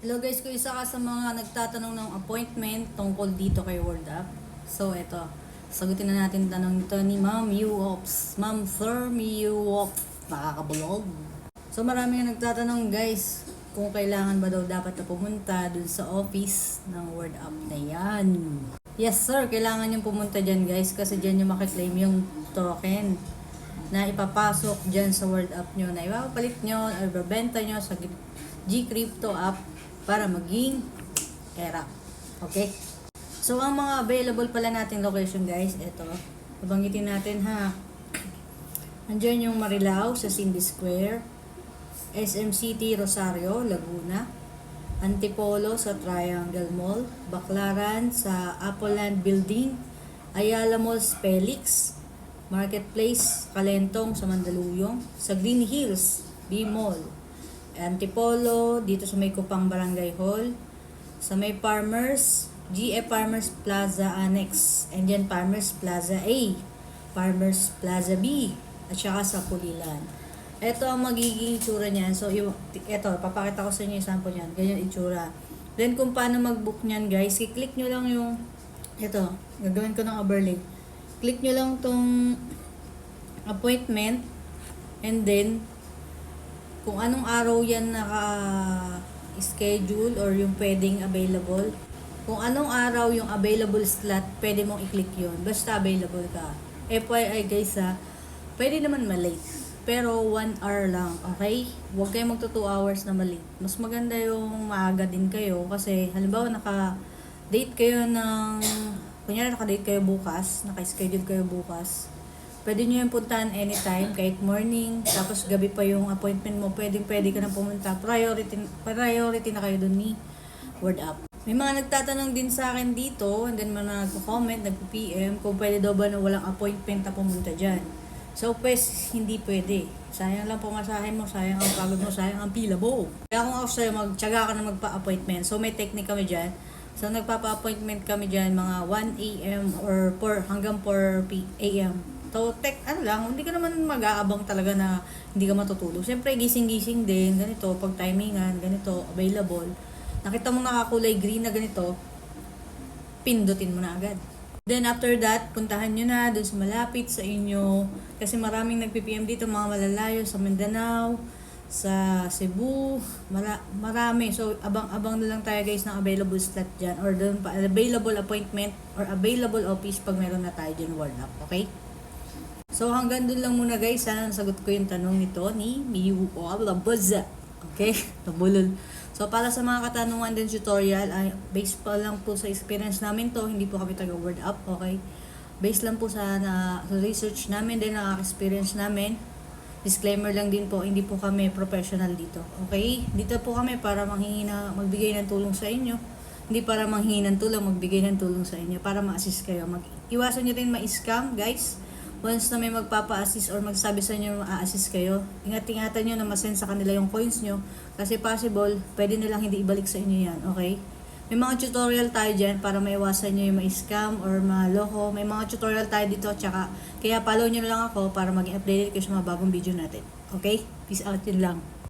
Hello guys, kung isa ka sa mga nagtatanong ng appointment tungkol dito kay World Up. So, eto. Sagutin na natin tanong nito ni Ma'am Uops. Ma'am Thermi Uops. Nakakabulog. So, marami nga nagtatanong guys kung kailangan ba daw dapat na pumunta dun sa office ng World Up na yan. Yes sir, kailangan yung pumunta dyan guys kasi dyan yung makiklaim yung token na ipapasok dyan sa World Up nyo na ipapalit nyo o ibabenta nyo sa G-Crypto app para maging era. Okay? So, ang mga available pala nating location guys, ito. Nabanggitin natin ha. Andiyan yung Marilao sa Cindy Square, SM City, Rosario, Laguna, Antipolo sa Triangle Mall, Baclaran sa Appleland Building, Ayala Mall, Felix, Marketplace, Calentong sa Mandaluyong, sa Green Hills, B Mall, Antipolo, dito sa may Kupang Barangay Hall, sa may Farmers, GF Farmers Plaza Annex, and then Farmers Plaza A, Farmers Plaza B, at saka sa Pulilan. Ito ang magiging itsura niyan. So, ito, papakita ko sa inyo yung sample niyan. Ganyan itsura. Then, kung paano mag-book niyan guys, i-click nyo lang yung, ito, gagawin ko ng overlay. Click nyo lang tong appointment, and then, kung anong araw yan naka-schedule or yung pwedeng available. Kung anong araw yung available slot, pwede mong i-click yun. Basta available ka. FYI guys pwede naman malate. Pero 1 hour lang, okay? Huwag kayong magto 2 hours na malate. Mas maganda yung maaga din kayo kasi halimbawa naka-date kayo ng, kunyari naka-date kayo bukas, naka-schedule kayo bukas. Pwede nyo yung puntahan anytime, kahit morning, tapos gabi pa yung appointment mo, pwede ka na pumunta. Priority na kayo dun ni Word Up. May mga nagtatanong din sa akin dito, and then mga nagko-comment, nagpo-PM, kung pwede daw ba na walang appointment na pumunta dyan. So, pues, hindi pwede. Sayang lang pumasahin mo, sayang ang pagod mo, sayang ang pila mo. Kaya kung ako sa'yo, magtyaga ka na magpa-appointment. So, may technique kami dyan. So, nagpapa-appointment kami dyan mga 1 a.m. or 4 hanggang 4 a.m. So, hindi ka naman mag-aabang talaga na hindi ka matutulog. Siyempre, gising-gising din, ganito, pag timingan, ganito, available. Nakita mo nakakulay green na ganito, pindutin mo na agad. Then, after that, puntahan nyo na dun sa malapit sa inyo. Kasi maraming nagpipm dito, mga malalayo, sa Mindanao, sa Cebu, marami. So, abang-abang na lang tayo guys ng available slot dyan. Or dun pa, available appointment or available office pag meron na tayo dyan World Up. Okay? So, hanggang dun lang muna guys. Sana nasagot ko yung tanong nito ni Miyu Olabaza. Okay? Tabulol. So, para sa mga katanungan din tutorial, ay based pa lang po sa experience namin to. Hindi po kami taga Word Up. Okay? Based lang po sa research namin din, experience namin. Disclaimer lang din po, hindi po kami professional dito. Okay? Dito po kami para magbigay ng tulong sa inyo. Hindi para manghingi ng tulong, magbigay ng tulong sa inyo. Para ma-assist kayo. Iwasan nyo rin ma-scam, guys. Once na may magpapa-assist or magsabi sa inyo ma-assist kayo, ingat-ingatan nyo na masend sa kanila yung coins nyo. Kasi possible, pwede nilang hindi ibalik sa inyo yan. Okay? May mga tutorial tayo dyan para maiwasan nyo yung ma-scam or maloko. May mga tutorial tayo dito. Tsaka, kaya follow nyo lang ako para maging updated kayo sa mga bagong video natin. Okay? Peace out, yun lang.